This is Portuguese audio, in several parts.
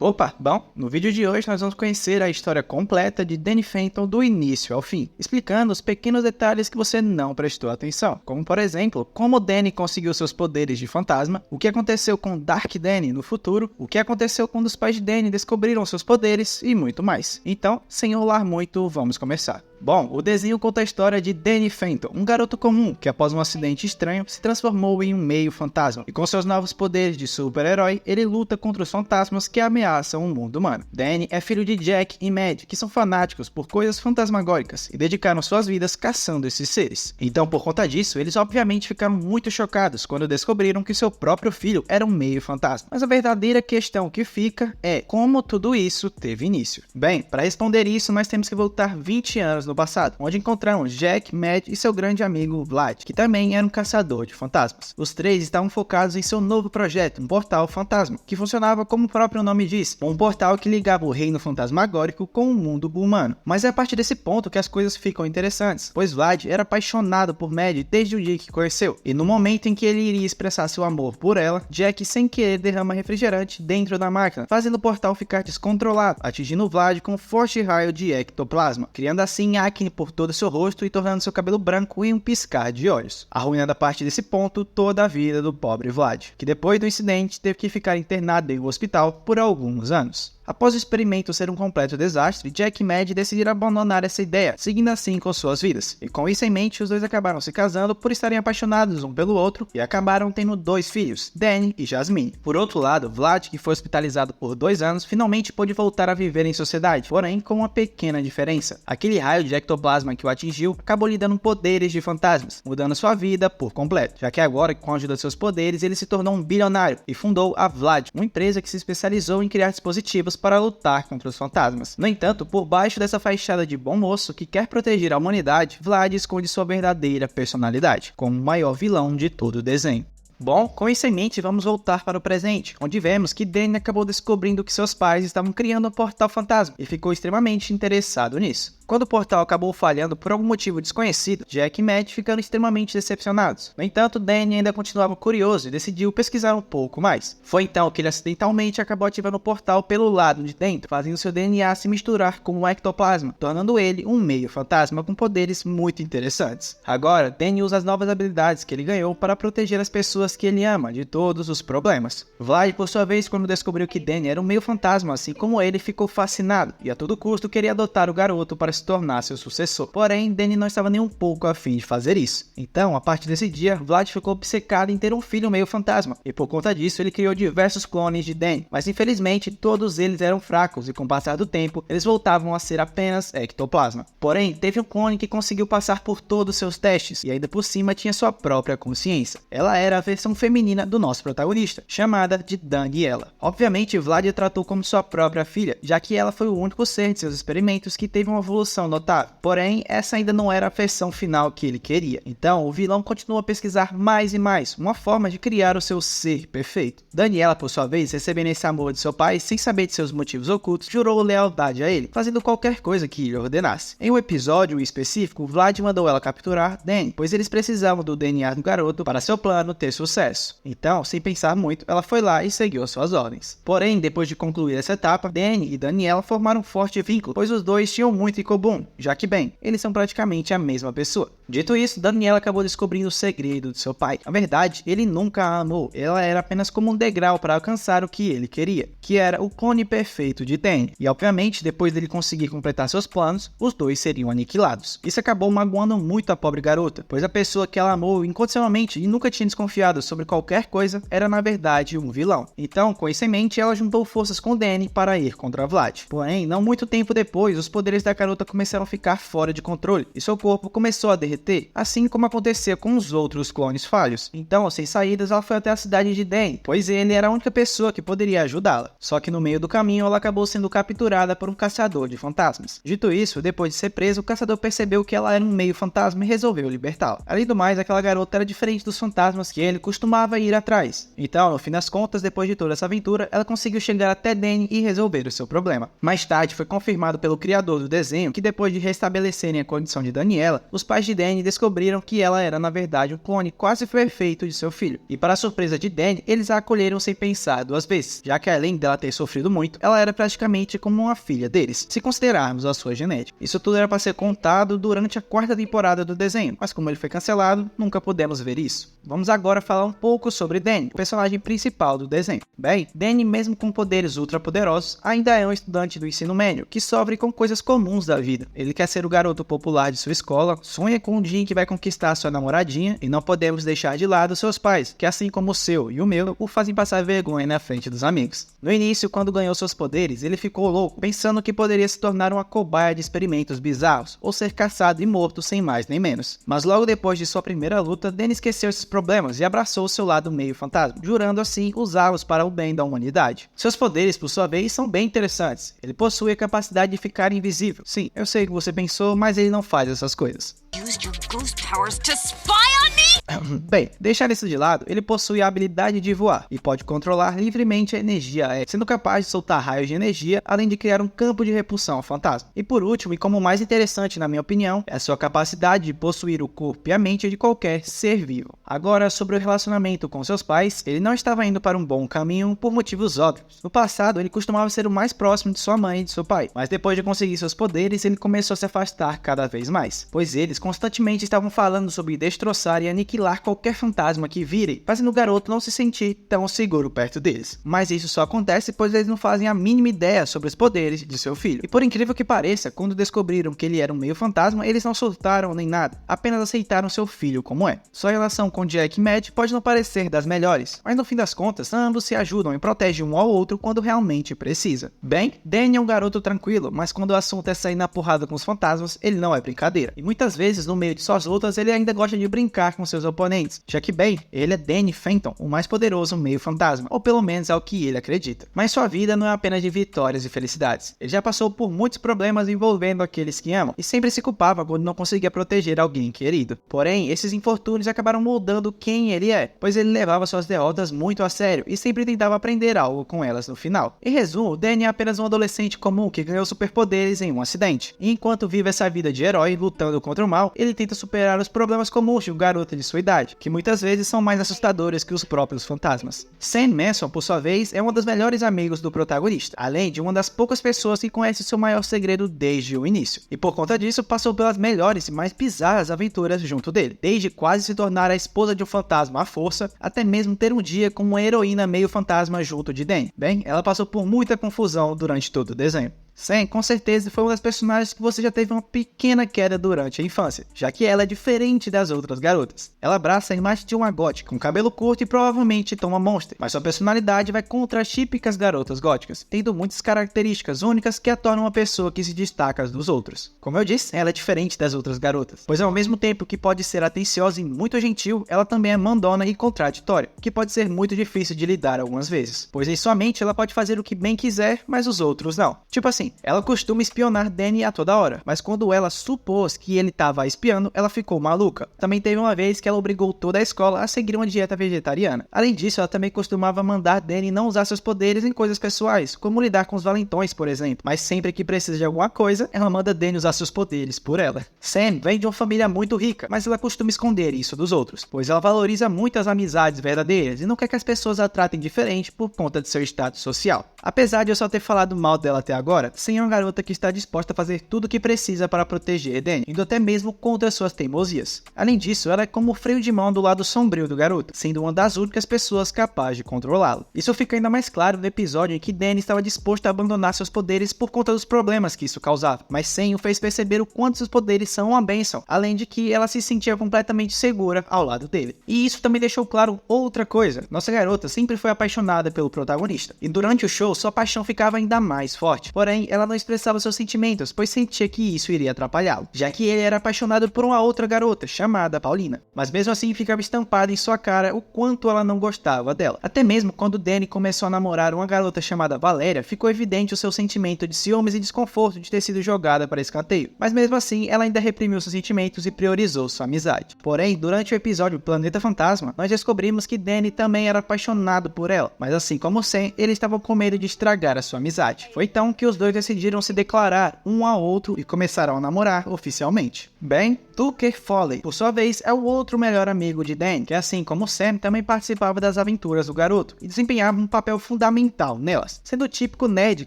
Opa, bom, no vídeo de hoje nós vamos conhecer a história completa de Danny Phantom do início ao fim, explicando os pequenos detalhes que você não prestou atenção, como por exemplo, como Danny conseguiu seus poderes de fantasma, o que aconteceu com Dark Danny no futuro, o que aconteceu quando os pais de Danny descobriram seus poderes e muito mais. Então, sem enrolar muito, vamos começar. Bom, o desenho conta a história de Danny Phantom, um garoto comum que após um acidente estranho se transformou em um meio fantasma e com seus novos poderes de super-herói, ele luta contra os fantasmas que ameaçam o mundo humano. Danny é filho de Jack e Mad, que são fanáticos por coisas fantasmagóricas e dedicaram suas vidas caçando esses seres. Então, por conta disso, eles obviamente ficaram muito chocados quando descobriram que seu próprio filho era um meio fantasma. Mas a verdadeira questão que fica é como tudo isso teve início. Bem, para responder isso, nós temos que voltar 20 anos no passado, onde encontramos Jack, Mad e seu grande amigo Vlad, que também era um caçador de fantasmas. Os três estavam focados em seu novo projeto, um portal fantasma, que funcionava como o próprio nome diz, um portal que ligava o reino fantasmagórico com o mundo humano. Mas é a partir desse ponto que as coisas ficam interessantes, pois Vlad era apaixonado por Mad desde o dia que conheceu, e no momento em que ele iria expressar seu amor por ela, Jack sem querer derrama refrigerante dentro da máquina, fazendo o portal ficar descontrolado, atingindo Vlad com um forte raio de ectoplasma, criando assim acne por todo seu rosto e tornando seu cabelo branco em um piscar de olhos, arruinando a partir desse ponto toda a vida do pobre Vlad, que depois do incidente teve que ficar internado em um hospital por alguns anos. Após o experimento ser um completo desastre, Jack e Mad decidiram abandonar essa ideia, seguindo assim com suas vidas. E com isso em mente, os dois acabaram se casando por estarem apaixonados um pelo outro e acabaram tendo 2 filhos, Danny e Jasmine. Por outro lado, Vlad, que foi hospitalizado por 2 anos, finalmente pôde voltar a viver em sociedade, porém com uma pequena diferença. Aquele raio de ectoplasma que o atingiu acabou lhe dando poderes de fantasmas, mudando sua vida por completo, já que agora, com a ajuda de seus poderes, ele se tornou um bilionário e fundou a Vlad, uma empresa que se especializou em criar dispositivos para lutar contra os fantasmas. No entanto, por baixo dessa fachada de bom moço que quer proteger a humanidade, Vlad esconde sua verdadeira personalidade, como o maior vilão de todo o desenho. Bom, com isso em mente, vamos voltar para o presente, onde vemos que Danny acabou descobrindo que seus pais estavam criando um portal fantasma e ficou extremamente interessado nisso. Quando o portal acabou falhando por algum motivo desconhecido, Jack e Matt ficaram extremamente decepcionados. No entanto, Danny ainda continuava curioso e decidiu pesquisar um pouco mais. Foi então que ele acidentalmente acabou ativando o portal pelo lado de dentro, fazendo seu DNA se misturar com o ectoplasma, tornando ele um meio fantasma com poderes muito interessantes. Agora, Danny usa as novas habilidades que ele ganhou para proteger as pessoas que ele ama de todos os problemas. Vlad, por sua vez, quando descobriu que Danny era um meio fantasma, assim como ele, ficou fascinado e a todo custo queria adotar o garoto para se tornar seu sucessor. Porém, Danny não estava nem um pouco afim de fazer isso. Então, a partir desse dia, Vlad ficou obcecado em ter um filho meio fantasma, e por conta disso ele criou diversos clones de Danny, mas infelizmente todos eles eram fracos e com o passar do tempo, eles voltavam a ser apenas ectoplasma. Porém, teve um clone que conseguiu passar por todos seus testes, e ainda por cima tinha sua própria consciência. Ela era a versão feminina do nosso protagonista, chamada de Daniela. Obviamente, Vlad a tratou como sua própria filha, já que ela foi o único ser de seus experimentos que teve uma evolução notável. Porém, essa ainda não era a versão final que ele queria. Então, o vilão continuou a pesquisar mais e mais, uma forma de criar o seu ser perfeito. Daniela, por sua vez, recebendo esse amor de seu pai, sem saber de seus motivos ocultos, jurou lealdade a ele, fazendo qualquer coisa que ele ordenasse. Em um episódio específico, Vlad mandou ela capturar Danny, pois eles precisavam do DNA do garoto para seu plano ter sucesso. Então, sem pensar muito, ela foi lá e seguiu suas ordens. Porém, depois de concluir essa etapa, Danny e Daniela formaram um forte vínculo, pois os dois tinham muito em comum, já que, bem, eles são praticamente a mesma pessoa. Dito isso, Daniela acabou descobrindo o segredo de seu pai. Na verdade, ele nunca a amou, ela era apenas como um degrau para alcançar o que ele queria, que era o clone perfeito de Danny. E obviamente, depois dele conseguir completar seus planos, os dois seriam aniquilados. Isso acabou magoando muito a pobre garota, pois a pessoa que ela amou incondicionalmente e nunca tinha desconfiado sobre qualquer coisa, era na verdade um vilão. Então, com isso em mente, ela juntou forças com Danny para ir contra Vlad. Porém, não muito tempo depois, os poderes da garota começaram a ficar fora de controle, e seu corpo começou a derreter, assim como acontecia com os outros clones falhos. Então, sem saídas, ela foi até a cidade de Danny, pois ele era a única pessoa que poderia ajudá-la. Só que no meio do caminho, ela acabou sendo capturada por um caçador de fantasmas. Dito isso, depois de ser preso, o caçador percebeu que ela era um meio fantasma e resolveu libertá-la. Além do mais, aquela garota era diferente dos fantasmas que ele costumava ir atrás. Então, no fim das contas, depois de toda essa aventura, ela conseguiu chegar até Danny e resolver o seu problema. Mais tarde, foi confirmado pelo criador do desenho que depois de restabelecerem a condição de Daniela, os pais de Danny Danny descobriram que ela era na verdade um clone quase perfeito de seu filho. E para a surpresa de Danny, eles a acolheram sem pensar duas vezes, já que além dela ter sofrido muito, ela era praticamente como uma filha deles, se considerarmos a sua genética. Isso tudo era para ser contado durante a quarta temporada do desenho, mas como ele foi cancelado, nunca pudemos ver isso. Vamos agora falar um pouco sobre Danny, o personagem principal do desenho. Bem, Danny, mesmo com poderes ultra poderosos, ainda é um estudante do ensino médio que sofre com coisas comuns da vida. Ele quer ser o garoto popular de sua escola, sonha com um dia em que vai conquistar sua namoradinha, e não podemos deixar de lado seus pais, que assim como o seu e o meu, o fazem passar vergonha na frente dos amigos. No início, quando ganhou seus poderes, ele ficou louco, pensando que poderia se tornar uma cobaia de experimentos bizarros, ou ser caçado e morto sem mais nem menos. Mas logo depois de sua primeira luta, Danny esqueceu esses problemas e abraçou seu lado meio fantasma, jurando assim usá-los para o bem da humanidade. Seus poderes, por sua vez, são bem interessantes. Ele possui a capacidade de ficar invisível. Sim, eu sei o que você pensou, mas ele não faz essas coisas. Used your ghost powers to spy on me? Bem, deixar isso de lado, ele possui a habilidade de voar e pode controlar livremente a energia aérea, sendo capaz de soltar raios de energia, além de criar um campo de repulsão ao fantasma. E por último, e como mais interessante na minha opinião, é a sua capacidade de possuir o corpo e a mente de qualquer ser vivo. Agora, sobre o relacionamento com seus pais, ele não estava indo para um bom caminho por motivos óbvios. No passado, ele costumava ser o mais próximo de sua mãe e de seu pai, mas depois de conseguir seus poderes, ele começou a se afastar cada vez mais, pois eles constantemente estavam falando sobre destroçar e aniquilar qualquer fantasma que virem, fazendo o garoto não se sentir tão seguro perto deles. Mas isso só acontece pois eles não fazem a mínima ideia sobre os poderes de seu filho. E por incrível que pareça, quando descobriram que ele era um meio fantasma, eles não soltaram nem nada, apenas aceitaram seu filho como é. Sua relação com Jack e Matt pode não parecer das melhores, mas no fim das contas, ambos se ajudam e protegem um ao outro quando realmente precisa. Bem, Danny é um garoto tranquilo, mas quando o assunto é sair na porrada com os fantasmas, ele não é brincadeira. E muitas vezes, no meio de suas lutas, ele ainda gosta de brincar com seus oponentes, já que, bem, ele é Danny Phantom, o mais poderoso meio fantasma, ou pelo menos é o que ele acredita. Mas sua vida não é apenas de vitórias e felicidades. Ele já passou por muitos problemas envolvendo aqueles que amam, e sempre se culpava quando não conseguia proteger alguém querido. Porém, esses infortúnios acabaram moldando quem ele é, pois ele levava suas derrotas muito a sério e sempre tentava aprender algo com elas no final. Em resumo, Danny é apenas um adolescente comum que ganhou superpoderes em um acidente. E enquanto vive essa vida de herói lutando contra o mal, ele tenta superar os problemas comuns de um garoto de sua idade, que muitas vezes são mais assustadores que os próprios fantasmas. Sam Manson, por sua vez, é um dos melhores amigos do protagonista, além de uma das poucas pessoas que conhece seu maior segredo desde o início. E por conta disso, passou pelas melhores e mais bizarras aventuras junto dele, desde quase se tornar a esposa de um fantasma à força, até mesmo ter um dia como uma heroína meio fantasma junto de Danny. Bem, ela passou por muita confusão durante todo o desenho. Sam, com certeza, foi uma das personagens que você já teve uma pequena queda durante a infância, já que ela é diferente das outras garotas. Ela abraça a imagem de uma gótica, com cabelo curto e provavelmente toma Monster, mas sua personalidade vai contra as típicas garotas góticas, tendo muitas características únicas que a tornam uma pessoa que se destaca dos outros. Como eu disse, ela é diferente das outras garotas, pois ao mesmo tempo que pode ser atenciosa e muito gentil, ela também é mandona e contraditória, o que pode ser muito difícil de lidar algumas vezes, pois em sua mente ela pode fazer o que bem quiser, mas os outros não. Tipo assim, ela costuma espionar Danny a toda hora, mas quando ela supôs que ele estava espiando, ela ficou maluca. Também teve uma vez que ela obrigou toda a escola a seguir uma dieta vegetariana. Além disso, ela também costumava mandar Danny não usar seus poderes em coisas pessoais, como lidar com os valentões, por exemplo. Mas sempre que precisa de alguma coisa, ela manda Danny usar seus poderes por ela. Sam vem de uma família muito rica, mas ela costuma esconder isso dos outros, pois ela valoriza muito as amizades verdadeiras e não quer que as pessoas a tratem diferente por conta de seu status social. Apesar de eu só ter falado mal dela até agora, Sam é uma garota que está disposta a fazer tudo o que precisa para proteger Danny, indo até mesmo contra suas teimosias. Além disso, ela é como o freio de mão do lado sombrio do garoto, sendo uma das únicas pessoas capazes de controlá-lo. Isso fica ainda mais claro no episódio em que Danny estava disposto a abandonar seus poderes por conta dos problemas que isso causava, mas Sam o fez perceber o quanto seus poderes são uma bênção, além de que ela se sentia completamente segura ao lado dele. E isso também deixou claro outra coisa: nossa garota sempre foi apaixonada pelo protagonista, e durante o show sua paixão ficava ainda mais forte, porém ela não expressava seus sentimentos, pois sentia que isso iria atrapalhá-lo, já que ele era apaixonado por uma outra garota, chamada Paulina. Mas mesmo assim ficava estampado em sua cara o quanto ela não gostava dela. Até mesmo quando Danny começou a namorar uma garota chamada Valéria, ficou evidente o seu sentimento de ciúmes e desconforto de ter sido jogada para escanteio. Mas mesmo assim, ela ainda reprimiu seus sentimentos e priorizou sua amizade. Porém, durante o episódio Planeta Fantasma, nós descobrimos que Danny também era apaixonado por ela, mas assim como Sam, ele estava com medo de estragar a sua amizade. Foi então que os dois dois decidiram se declarar um ao outro e começaram a namorar oficialmente. Bem, Tucker Foley, por sua vez, é o outro melhor amigo de Danny, que assim como Sam, também participava das aventuras do garoto e desempenhava um papel fundamental nelas, sendo o típico nerd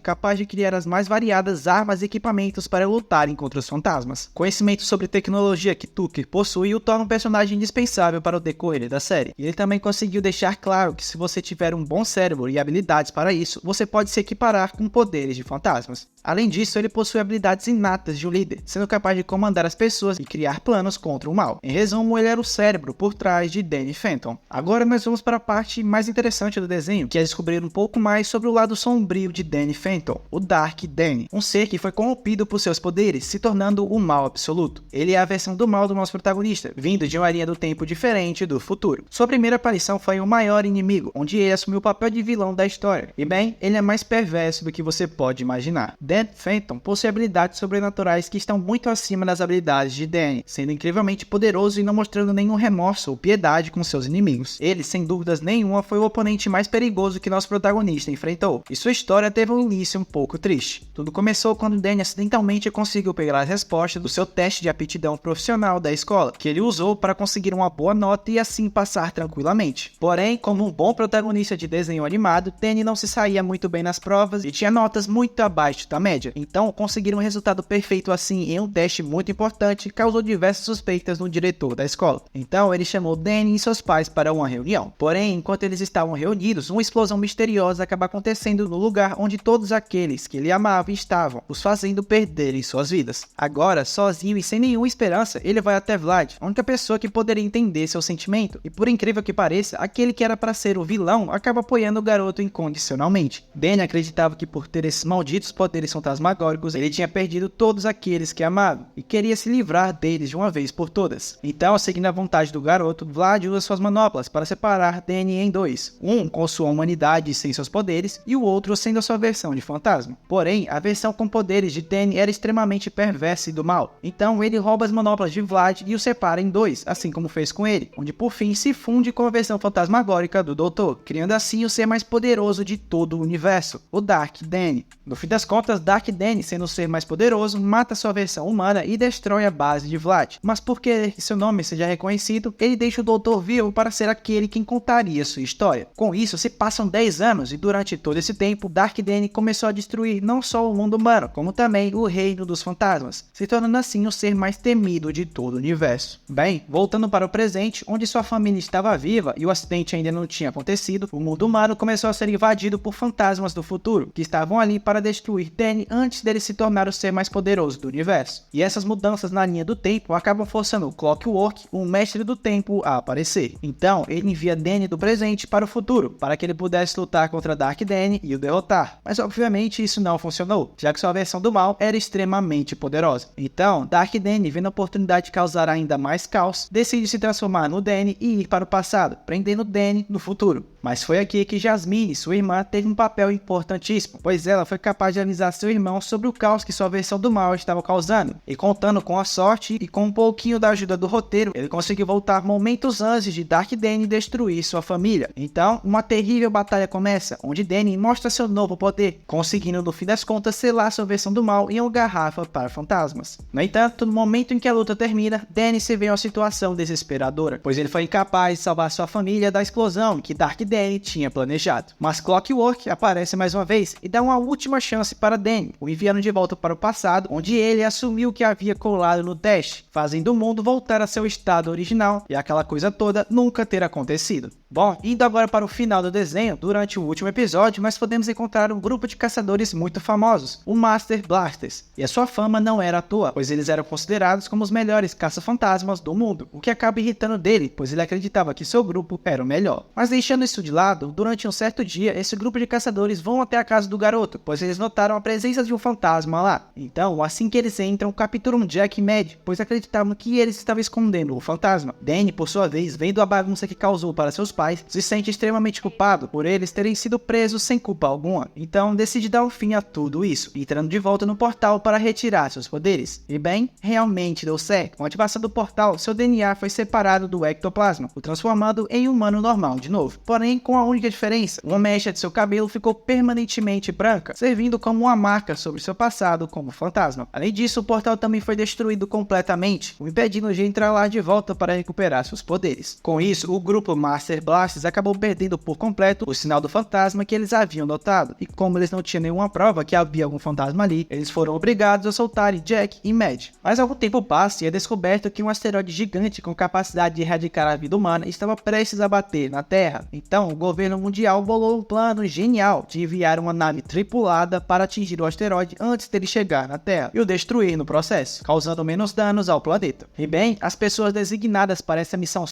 capaz de criar as mais variadas armas e equipamentos para lutarem contra os fantasmas. Conhecimento sobre tecnologia que Tucker possui o torna um personagem indispensável para o decorrer da série, e ele também conseguiu deixar claro que se você tiver um bom cérebro e habilidades para isso, você pode se equiparar com poderes de fantasmas. Além disso, ele possui habilidades inatas de um líder, sendo capaz de comandar as pessoas e criar planos contra o mal. Em resumo, ele era o cérebro por trás de Danny Phantom. Agora nós vamos para a parte mais interessante do desenho, que é descobrir um pouco mais sobre o lado sombrio de Danny Phantom, o Dark Danny, um ser que foi corrompido por seus poderes, se tornando o mal absoluto. Ele é a versão do mal do nosso protagonista, vindo de uma linha do tempo diferente do futuro. Sua primeira aparição foi o maior inimigo, onde ele assumiu o papel de vilão da história. E bem, ele é mais perverso do que você pode imaginar. Danny Phantom possui habilidades sobrenaturais que estão muito acima das habilidades de Danny, sendo incrivelmente poderoso e não mostrando nenhum remorso ou piedade com seus inimigos. Ele, sem dúvidas nenhuma, foi o oponente mais perigoso que nosso protagonista enfrentou, e sua história teve um início um pouco triste. Tudo começou quando Danny acidentalmente conseguiu pegar as respostas do seu teste de aptidão profissional da escola, que ele usou para conseguir uma boa nota e assim passar tranquilamente. Porém, como um bom protagonista de desenho animado, Danny não se saía muito bem nas provas e tinha notas muito abaixo da média. Então, conseguir um resultado perfeito assim em um teste muito importante causou diversas suspeitas no diretor da escola. Então, ele chamou Danny e seus pais para uma reunião. Porém, enquanto eles estavam reunidos, uma explosão misteriosa acaba acontecendo no lugar onde todos aqueles que ele amava estavam, os fazendo perderem suas vidas. Agora, sozinho e sem nenhuma esperança, ele vai até Vlad, a única pessoa que poderia entender seu sentimento, e por incrível que pareça, aquele que era para ser o vilão acaba apoiando o garoto incondicionalmente. Danny acreditava que por ter esses malditos poderes fantasmagóricos, ele tinha perdido todos aqueles que amava, e queria se livrar deles de uma vez por todas. Então, seguindo a vontade do garoto, Vlad usa suas manoplas para separar Danny em dois, um com sua humanidade sem seus poderes, e o outro sendo a sua versão de fantasma. Porém, a versão com poderes de Danny era extremamente perversa e do mal, então ele rouba as manoplas de Vlad e o separa em dois, assim como fez com ele, onde por fim se funde com a versão fantasmagórica do Doutor, criando assim o ser mais poderoso de todo o universo, o Dark Danny. No fim das contas, Dark Danny, sendo o ser mais poderoso, mata sua versão humana e destrói a base de Vlad, mas por querer que seu nome seja reconhecido, ele deixa o Doutor vivo para ser aquele quem contaria sua história. Com isso, se passam 10 anos e durante todo esse tempo, Dark Danny começou a destruir não só o mundo humano, como também o reino dos fantasmas, se tornando assim o ser mais temido de todo o universo. Bem, voltando para o presente, onde sua família estava viva e o acidente ainda não tinha acontecido, o mundo humano começou a ser invadido por fantasmas do futuro, que estavam ali para destruir Danny antes dele se tornar o ser mais poderoso do universo. E essas mudanças na linha do tempo acabam forçando o Clockwork, o mestre do tempo, a aparecer. Então, ele envia Danny do presente para o futuro, para que ele pudesse lutar contra Dark Danny e o derrotar. Mas obviamente isso não funcionou, já que sua versão do mal era extremamente poderosa. Então, Dark Danny, vendo a oportunidade de causar ainda mais caos, decide se transformar no Danny e ir para o passado, prendendo Danny no futuro. Mas foi aqui que Jasmine, sua irmã, teve um papel importantíssimo, pois ela foi capaz de avisar seu irmão sobre o caos que sua versão do mal estava causando, e contando com a sorte e com um pouquinho da ajuda do roteiro, ele conseguiu voltar momentos antes de Dark Danny destruir sua família. Então, uma terrível batalha começa, onde Danny mostra seu novo poder, conseguindo no fim das contas selar sua versão do mal em uma garrafa para fantasmas. No entanto, no momento em que a luta termina, Danny se vê em uma situação desesperadora, pois ele foi incapaz de salvar sua família da explosão que Dark Danny tinha planejado. Mas Clockwork aparece mais uma vez e dá uma última chance para Danny, o enviando de volta para o passado, onde ele assumiu que havia colado no teste, fazendo o mundo voltar a seu estado original e aquela coisa toda nunca ter acontecido. Bom, indo agora para o final do desenho, durante o último episódio nós podemos encontrar um grupo de caçadores muito famosos, o Master Blasters, e a sua fama não era à toa, pois eles eram considerados como os melhores caça-fantasmas do mundo, o que acaba irritando dele, pois ele acreditava que seu grupo era o melhor. Mas deixando isso de lado, durante um certo dia, esse grupo de caçadores vão até a casa do garoto, pois eles notaram a presença de um fantasma lá. Então, assim que eles entram, capturam Jack e Mad, pois acreditavam que eles estavam escondendo o fantasma. Danny, por sua vez, vendo a bagunça que causou para seus pais, se sente extremamente culpado por eles terem sido presos sem culpa alguma. Então decide dar um fim a tudo isso, entrando de volta no portal para retirar seus poderes. E bem, realmente deu certo. Com a ativação do portal, seu DNA foi separado do ectoplasma, o transformando em humano normal de novo. Porém, com a única diferença, uma mecha de seu cabelo ficou permanentemente branca, servindo como uma marca sobre seu passado como fantasma. Além disso, o portal também foi destruído completamente, o impedindo de entrar lá de volta para recuperar seus poderes. Com isso, o grupo Master Blasters acabou perdendo por completo o sinal do fantasma que eles haviam notado, e como eles não tinham nenhuma prova que havia algum fantasma ali, eles foram obrigados a soltarem Jack e Mad. Mas algum tempo passa e é descoberto que um asteroide gigante com capacidade de erradicar a vida humana estava prestes a bater na Terra. Então, o governo mundial bolou um plano genial de enviar uma nave tripulada para atingir o asteroide antes dele chegar na Terra e o destruir no processo, causando menos danos ao planeta. E bem, as pessoas designadas para essa missão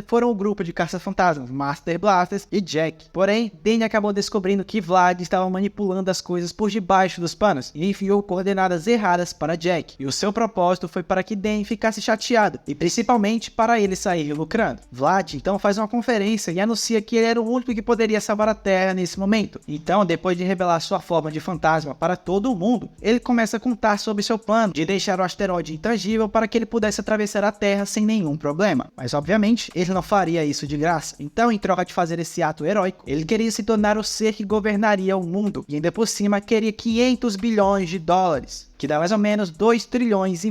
foram o grupo de caça-fantasmas Master Blasters e Jack. Porém, Danny acabou descobrindo que Vlad estava manipulando as coisas por debaixo dos panos e enviou coordenadas erradas para Jack. E o seu propósito foi para que Danny ficasse chateado e principalmente para ele sair lucrando. Vlad então faz uma conferência e anuncia que ele era o único que poderia salvar a Terra nesse momento. Então, depois de revelar sua forma de fantasma para todo o mundo, ele começa a contar sobre seu plano de deixar o asteroide intangível para que ele pudesse atravessar a Terra sem nenhum problema. Mas obviamente, ele não faria isso de graça. Então, em troca de fazer esse ato heróico, ele queria se tornar o ser que governaria o mundo. E ainda por cima, queria 500 bilhões de dólares, que dá mais ou menos 2,5 trilhões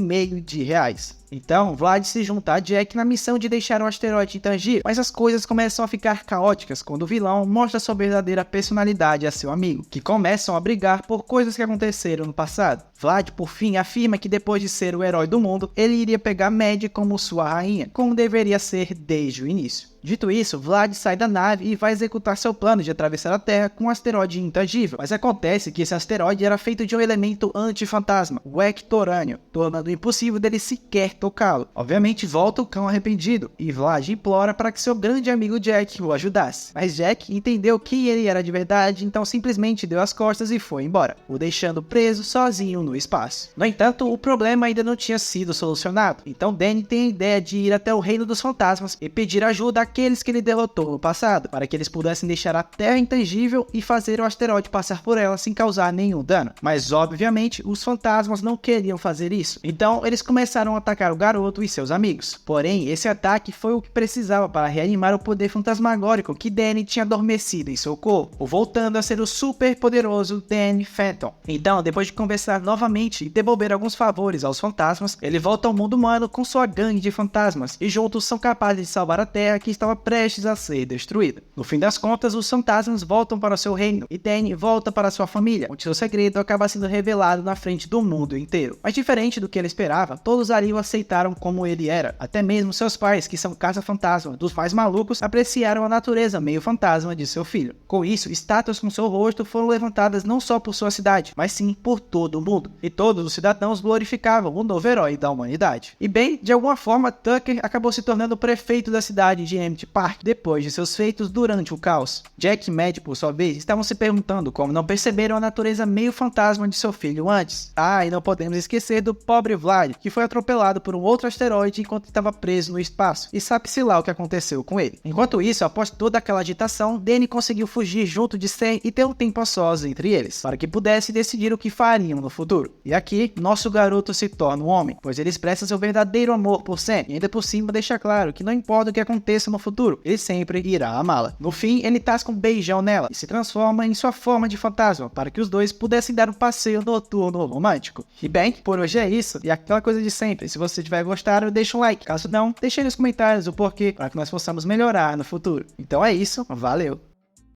de reais. Então, Vlad se junta a Jack na missão de deixar o asteroide intangível, mas as coisas começam a ficar caóticas quando o vilão mostra sua verdadeira personalidade a seu amigo, que começam a brigar por coisas que aconteceram no passado. Vlad, por fim, afirma que depois de ser o herói do mundo, ele iria pegar Mad como sua rainha, como deveria ser desde o início. Dito isso, Vlad sai da nave e vai executar seu plano de atravessar a Terra com um asteroide intangível, mas acontece que esse asteroide era feito de um elemento antifantasma, o Ectorânio, tornando impossível dele sequer tocá-lo. Obviamente volta o cão arrependido, e Vlad implora para que seu grande amigo Jack o ajudasse. Mas Jack entendeu quem ele era de verdade, então simplesmente deu as costas e foi embora, o deixando preso sozinho no espaço. No entanto, o problema ainda não tinha sido solucionado, então Danny tem a ideia de ir até o reino dos fantasmas e pedir ajuda àqueles que ele derrotou no passado, para que eles pudessem deixar a Terra intangível e fazer o asteroide passar por ela sem causar nenhum dano. Mas obviamente, os fantasmas não queriam fazer isso, então eles começaram a atacar o garoto e seus amigos. Porém, esse ataque foi o que precisava para reanimar o poder fantasmagórico que Danny tinha adormecido em seu corpo, voltando a ser o super poderoso Danny Phantom. Então, depois de conversar novamente e devolver alguns favores aos fantasmas, ele volta ao mundo humano com sua gangue de fantasmas, e juntos são capazes de salvar a Terra que estava prestes a ser destruída. No fim das contas, os fantasmas voltam para o seu reino, e Danny volta para sua família, onde seu segredo acaba sendo revelado na frente do mundo inteiro. Mas diferente do que ele esperava, todos ali o aceitaram como ele era. Até mesmo seus pais, que são caça-fantasma dos mais malucos, apreciaram a natureza meio fantasma de seu filho. Com isso, estátuas com seu rosto foram levantadas não só por sua cidade, mas sim por todo o mundo. E todos os cidadãos glorificavam o novo herói da humanidade. E bem, de alguma forma, Tucker acabou se tornando o prefeito da cidade de Amity Park, depois de seus feitos durante o caos. Jack e Mad, por sua vez, estavam se perguntando como não perceberam a natureza meio fantasma de seu filho antes. Ah, e não podemos esquecer do pobre Vlad, que foi atropelado por um outro asteroide enquanto estava preso no espaço, e sabe-se lá o que aconteceu com ele. Enquanto isso, após toda aquela agitação, Danny conseguiu fugir junto de Sam e ter um tempo a sós entre eles, para que pudesse decidir o que fariam no futuro. E aqui, nosso garoto se torna um homem, pois ele expressa seu verdadeiro amor por Sam, e ainda por cima deixa claro que não importa o que aconteça no futuro, ele sempre irá amá-la. No fim, ele tasca um beijão nela e se transforma em sua forma de fantasma, para que os dois pudessem dar um passeio noturno romântico. E bem, por hoje é isso, e aquela coisa de sempre, se você tiver gostado, deixa um like, caso não, deixe aí nos comentários o porquê, para que nós possamos melhorar no futuro. Então é isso, valeu!